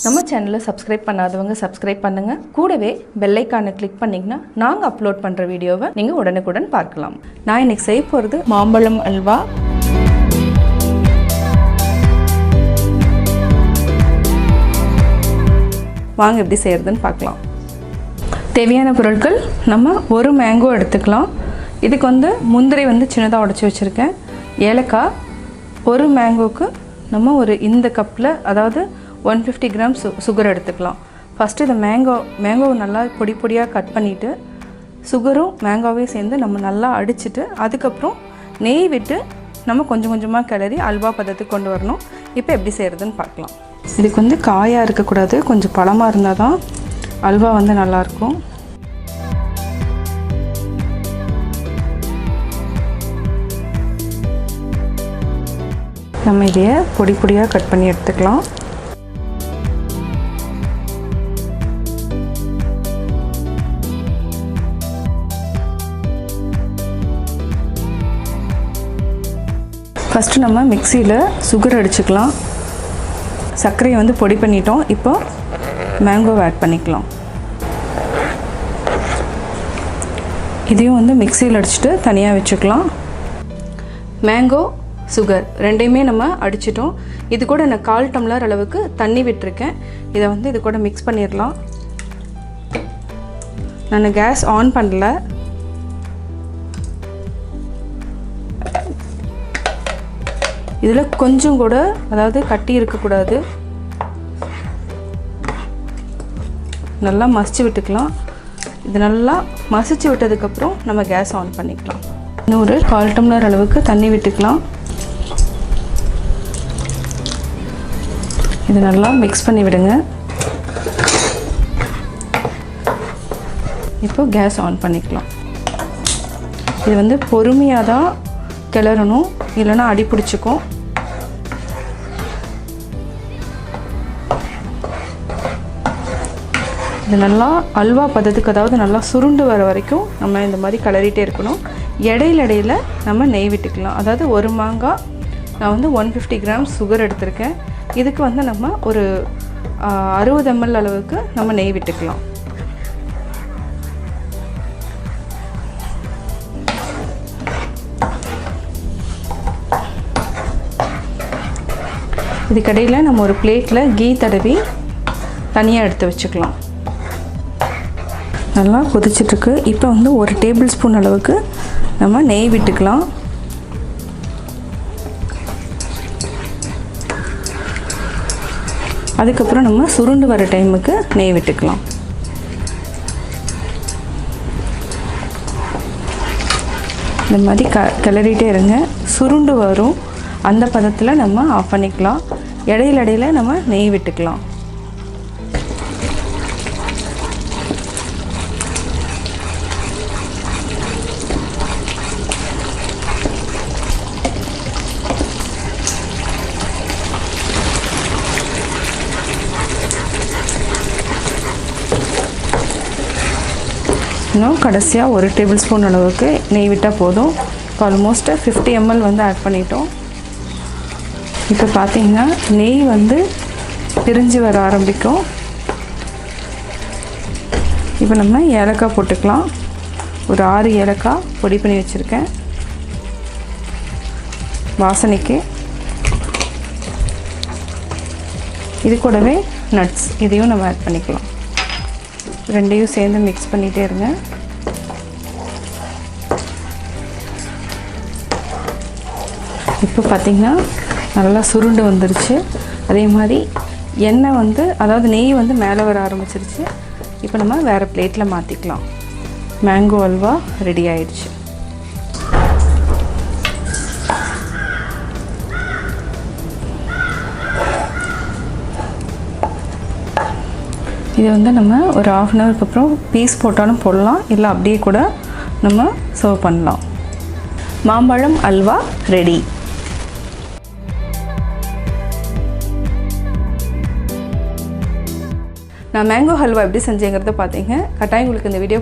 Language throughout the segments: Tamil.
நம்ம சேனலை சப்ஸ்கிரைப் பண்ணாதவங்க சப்ஸ்கிரைப் பண்ணுங்கள். கூடவே பெல் ஐக்கானை கிளிக் பண்ணிங்கன்னா நாங்கள் அப்லோட் பண்ணுற வீடியோவை நீங்கள் உடனுக்குடன் பார்க்கலாம். நான் இன்றைக்கி செய்ய போகிறது மாம்பழம் அல்வா. வாங்க எப்படி செய்கிறதுன்னு பார்க்கலாம். தேவையான பொருட்கள் நம்ம ஒரு மேங்கோ எடுத்துக்கலாம். இதுக்கு முந்திரி சின்னதாக உடச்சி வச்சுருக்கேன். ஏலக்காய், ஒரு மேங்கோவுக்கு நம்ம இந்த கப்பில் அதாவது 150 கிராம் சுகர் எடுத்துக்கலாம். ஃபஸ்ட்டு இந்த மேங்கோவை நல்லா பொடி பொடியாக கட் பண்ணிவிட்டு சுகரும் மேங்கோவையும் சேர்ந்து நம்ம நல்லா அடிச்சுட்டு அதுக்கப்புறம் நெய் விட்டு நம்ம கொஞ்சம் கொஞ்சமாக கிளறி அல்வா பதத்துக்கு கொண்டு வரணும். இப்போ எப்படி செய்கிறதுன்னு பார்க்கலாம். இதுக்கு காயாக இருக்கக்கூடாது, கொஞ்சம் பழமாக இருந்தால் தான் அல்வா நல்லாயிருக்கும். நம்ம இதையை பொடி பொடியாக கட் பண்ணி எடுத்துக்கலாம். ஃபஸ்ட்டு நம்ம மிக்சியில் சுகர் அடிச்சுக்கலாம். சர்க்கரையை பொடி பண்ணிட்டோம். இப்போ மேங்கோவை ஆட் பண்ணிக்கலாம். இதையும் மிக்சியில் அடிச்சுட்டு தனியாக வச்சுக்கலாம். மேங்கோ, சுகர் ரெண்டையுமே நம்ம அடிச்சிட்டோம். இது கூட நான் 1/4 டம்ளர் அளவுக்கு தண்ணி விட்டுருக்கேன். இதை இது கூட மிக்ஸ் பண்ணிடலாம். நான் கேஸ் ஆன் பண்ணல. இதில் கொஞ்சம் கூட அதாவது கட்டி இருக்கக்கூடாது. நல்லா மசிச்சு விட்டுக்கலாம். இது நல்லா மசிச்சு விட்டதுக்கப்புறம் நம்ம கேஸ் ஆன் பண்ணிக்கலாம். இன்னும் ஒரு 1/4 டம்ளர் அளவுக்கு தண்ணி விட்டுக்கலாம். இது நல்லா மிக்ஸ் பண்ணி விடுங்க. இப்போ கேஸ் ஆன் பண்ணிக்கலாம். இது பொறுமையாக தான் கிளறணும், இல்லைன்னா அடி பிடிச்சிக்கும். இது நல்லா அல்வா பதத்துக்கு அதாவது நல்லா சுருண்டு வர வரைக்கும் நம்ம இந்த மாதிரி கிளறிட்டே இருக்கணும். இடையில நம்ம நெய் விட்டுக்கலாம். அதாவது ஒரு மாங்காய் நான் 150 கிராம் சுகர் எடுத்திருக்கேன். இதுக்கு நம்ம ஒரு 60 ml அளவுக்கு நம்ம நெய் விட்டுக்கலாம். இதுக்கடையில் நம்ம ஒரு பிளேட்டில் கீ தடவி தனியாக எடுத்து வச்சுக்கலாம். நல்லா கொதிச்சிட்ருக்கு. இப்போ 1 டேபிள் ஸ்பூன் அளவுக்கு நம்ம நெய் விட்டுக்கலாம். அதுக்கப்புறம் நம்ம சுருண்டு வர டைமுக்கு நெய் விட்டுக்கலாம். இந்த மாதிரி கிளறிட்டே இருங்க. சுருண்டு வரும். அந்த பதத்தில் நம்ம ஆஃப் பண்ணிக்கலாம். இடையில நம்ம நெய் விட்டுக்கலாம். இன்னும் கடைசியாக 1 டேபிள் ஸ்பூன் அளவுக்கு நெய் விட்டால் போதும். ஆல்மோஸ்ட் 50 ml ஆட் பண்ணிட்டோம். இப்போ பார்த்தீங்கன்னா நெய் பிரிஞ்சு வர ஆரம்பிக்கும். இப்போ நம்ம ஏலக்காய் போட்டுக்கலாம். ஒரு 6 ஏலக்காய் பொடி பண்ணி வச்சுருக்கேன் வாசனைக்கு. இது கூடவே நட்ஸ் இதையும் நம்ம ஆட் பண்ணிக்கலாம். ரெண்டையும் சேர்ந்து மிக்ஸ் பண்ணிகிட்டே இருங்க. இப்போ பார்த்திங்கன்னா நல்லா சுருண்டு வந்துருச்சு. அதே மாதிரி எண்ணெய் அதாவது நெய் மேலே வர ஆரம்பிச்சிருச்சு. இப்போ நம்ம வேறு பிளேட்டில் மாற்றிக்கலாம். மேங்கோ அல்வா ரெடி ஆயிடுச்சு. இது நம்ம ஒரு 1/2 an hourக்கு அப்புறம் பீஸ் போட்டாலும் போடலாம், இல்லை அப்படியே கூட நம்ம சர்வ் பண்ணலாம். மாம்பழம் அல்வா ரெடி. நான் மேங்கோ ஹல்வா எப்படி செஞ்சேங்கிறத பார்த்தீங்க. கட்டாயம் உங்களுக்கு இந்த வீடியோ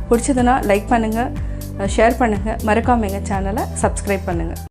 பிடிச்சதுன்னா லைக் பண்ணுங்கள், ஷேர் பண்ணுங்கள், மறக்காமல் எங்கள் சேனலை சப்ஸ்கிரைப் பண்ணுங்கள்.